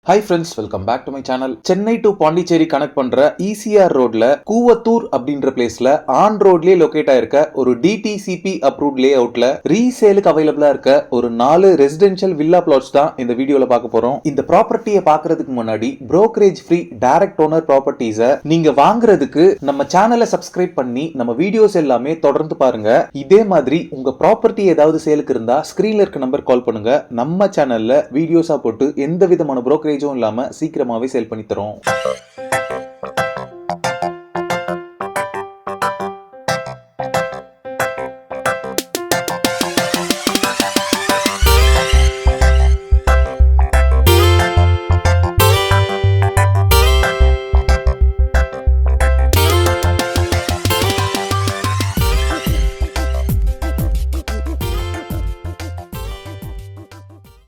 Hi friends, welcome back to my channel. Chennai to Pondicherry connect பண்ற ECR ரோட்ல கூவத்தூர் அப்படின்ற பிளேஸ்ல ஆன் ரோட்லயே லொகேட் ஆயிருக்க ஒரு DTCP அப்ரூவ்ட் லே அவுட்ல ரீசேலுக்கு அவைலபிளா இருக்க ஒரு 4 ரெசிடென்ஷியல் வில்லா பிளாட்ஸ் தான் இந்த வீடியோல பார்க்க போறோம். இந்த ப்ராப்பர்ட்டியை பார்க்கிறதுக்கு முன்னாடி brokerage ஃப்ரீ டைரக்ட் ஓனர் ப்ராப்பர்ட்டிஸை நீங்க வாங்குறதுக்கு நம்ம சேனலை சப்ஸ்கிரைப் பண்ணி நம்ம வீடியோஸ் எல்லாமே தொடர்ந்து பாருங்க. இதே மாதிரி உங்க ப்ராப்பர்ட்டி ஏதாவது சேலுக்கு இருந்தா ஸ்கிரீன்ல இருக்க நம்பர் கால் பண்ணுங்க. நம்ம சேனல்ல வீடியோஸா போட்டு எந்த விதமான brokerage இல்லாம சீக்கிரமாவே சேல் பண்ணி தரோம்.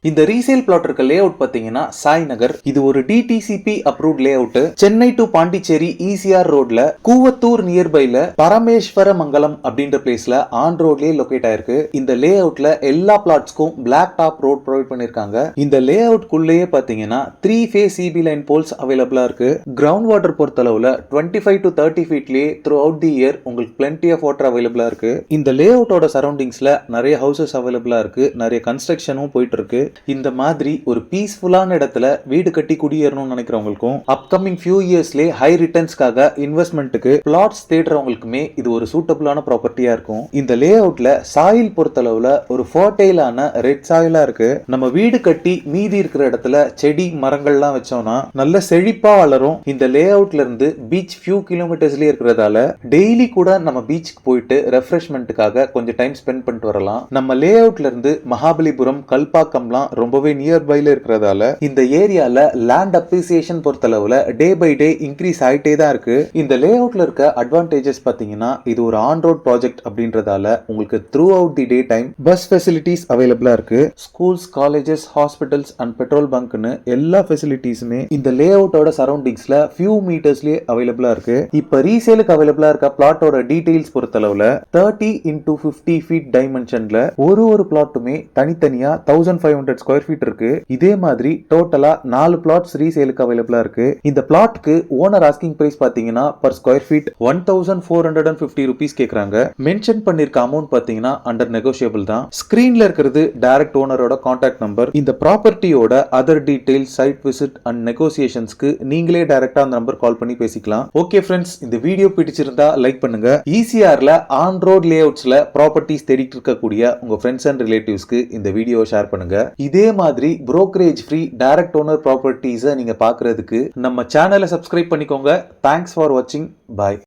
இந்த ரீசேல் பிளாட் இருக்க லே அவுட் பாத்தீங்கன்னா சாய் நகர். இது ஒரு DTCP approved lay out. Chennai to Pondicherry ECR ரோட்ல கூவத்தூர் நியர்பைல பரமேஸ்வர மங்கலம் அப்படின்ற பிளேஸ்ல ஆன் ரோட்லயே லொகேட் ஆயிருக்கு. இந்த லே அவுட்ல எல்லா பிளாட்ஸ்க்கும் பிளாக் டாப் ரோட் ப்ரொவைட் பண்ணிருக்காங்க. இந்த லே அவுட் குள்ளேயே பாத்தீங்கன்னா 3 ஃபேஸ் CB லைன் போல்ஸ் அவைலபிளா இருக்கு. கிரவுண்ட் வாட்டர் பொறுத்தளவுல 25 to 30 ஃபீட்லயே த்ரூ அவுட் தி இயர் உங்களுக்கு plenty ஆஃப் வாட்டர் அவைலபிளா இருக்கு. இந்த லே அவுட்டோட சரௌண்டிங்ஸ்ல நிறைய ஹவுசஸ் அவைலபிளா இருக்கு. நிறைய கன்ஸ்ட்ரக்ஷனும் போயிட்டு இருக்கு. இந்த மாதிரி ஒரு பீஸ்ஃபுல்லான இடத்துல வீடு கட்டி குடியேறணும்னு நினைக்கிறவங்களுக்கும் அப்கமிங் ஃபியூ இயர்ஸ்லேயே ஹை ரிட்டர்ன்ஸ்க்காக இன்வெஸ்ட்மெண்ட்டுக்கு பிளாட்ஸ் தேடுறவங்களுக்குமே இது ஒரு சூட்டபிளான ப்ராப்பர்ட்டியா இருக்கும். இந்த லே அவுட்ல சாயில் பொறுத்தளவுல ஒரு ஃபர்டைலான ரெட் சாயிலா இருக்கு. நம்ம வீடு கட்டி மீதி இருக்கிற இடத்துல செடி மரங்கள்லாம் வச்சோம்னா நல்ல செழிப்பா வளரும். இந்த லே அவுட்ல இருந்து பீச் ஃபியூ கிலோமீட்டர்ஸ்லயே இருக்கிறதால டெய்லி கூட நம்ம பீச்சுக்கு போயிட்டு ரெஃப்ரெஷ்மெண்ட்டுக்காக கொஞ்சம் டைம் ஸ்பெண்ட் பண்ணிட்டு வரலாம். நம்ம லே அவுட்ல இருந்து மகாபலிபுரம் கல்பாக்கம்லாம் ரொம்பவே நியர்பைல இருக்கிறதால இந்த ஏரியால லேண்ட் அப்ரிசியேஷன் பொறுத்தளவுல டே பை டே இன்க்ரீஸ் ஆயிட்டே தான் இருக்கு. இந்த லே அவுட்ல இருக்க அட்வான்டேஜஸ் பாத்தீங்கன்னா இது ஒரு ஆன் ரோட் ப்ராஜெக்ட் அப்படின்றதால உங்களுக்கு throughout the day time bus facilities அவைலபிளா இருக்கு. Schools, colleges, hospitals and petrol பங்க்னு எல்லா ஃபெசிலிட்டிஸுமே இந்த லே அவுட்டோட சரௌண்டிங்ஸ்ல ஃபியூ மீட்டர்ஸ்லயே அவைலபிளா இருக்கு. இப்ப ரீசேலுக்கு அவைலபிளா இருக்க பிளாட்டோட டீடைல்ஸ் பொறுத்தளவுல 30 into 50 ஃபீட் டைமென்ஷன்ல ஒரு பிளாட்டுமே தனித்தனியா 1500 ஸ்கொயர் ஃபீட் இருக்கு. இதே மாதிரி டோட்டலா 4 பிளாட்ஸ் ரீசேலுக்கு அவைலபிளா இருக்கு. இந்த பிளாட்க்கு ஓனர் ஆஸ்கிங் பிரைஸ் பாத்தீங்கன்னா பர் ஸ்கொயர் ஃபீட் 1450 ரூபீஸ் கேக்குறாங்க. மென்ஷன் பண்ணிருக்க அமௌண்ட் பாத்தீங்கன்னா அண்டர் நெகோஷியபிள் தான். ஸ்கிரீன்ல இருக்கிறது டைரக்ட் ஓனரோட கான்டாக்ட் நம்பர். இந்த ப்ராப்பர்ட்டியோட other details, site visit and நெகோசியேஷன்ஸ்க்கு நீங்களே டைரக்டா அந்த நம்பர் கால் பண்ணி பேசிக்கலாம். ஓகே ஃப்ரெண்ட்ஸ், இந்த வீடியோ பிடிச்சிருந்தா லைக் பண்ணுங்க. ECRல ஆன் ரோட் லே அவுட்ஸ்ல ப்ராப்பர்ட்டிஸ் தேடிட்டு இருக்கக்கூடிய உங்க ஃப்ரெண்ட்ஸ் அண்ட் ரிலேட்டிவ்ஸ்க்கு இந்த வீடியோ ஷேர் பண்ணுங்க. இதே மாதிரி brokerage ஃப்ரீ டைரக்ட் ஓனர் ப்ராப்பர்ட்டிஸை நீங்க பார்க்கிறதுக்கு நம்ம சேனலை சப்ஸ்கிரைப் பண்ணிக்கோங்க. தேங்க்ஸ் ஃபார் வாட்சிங். பாய்.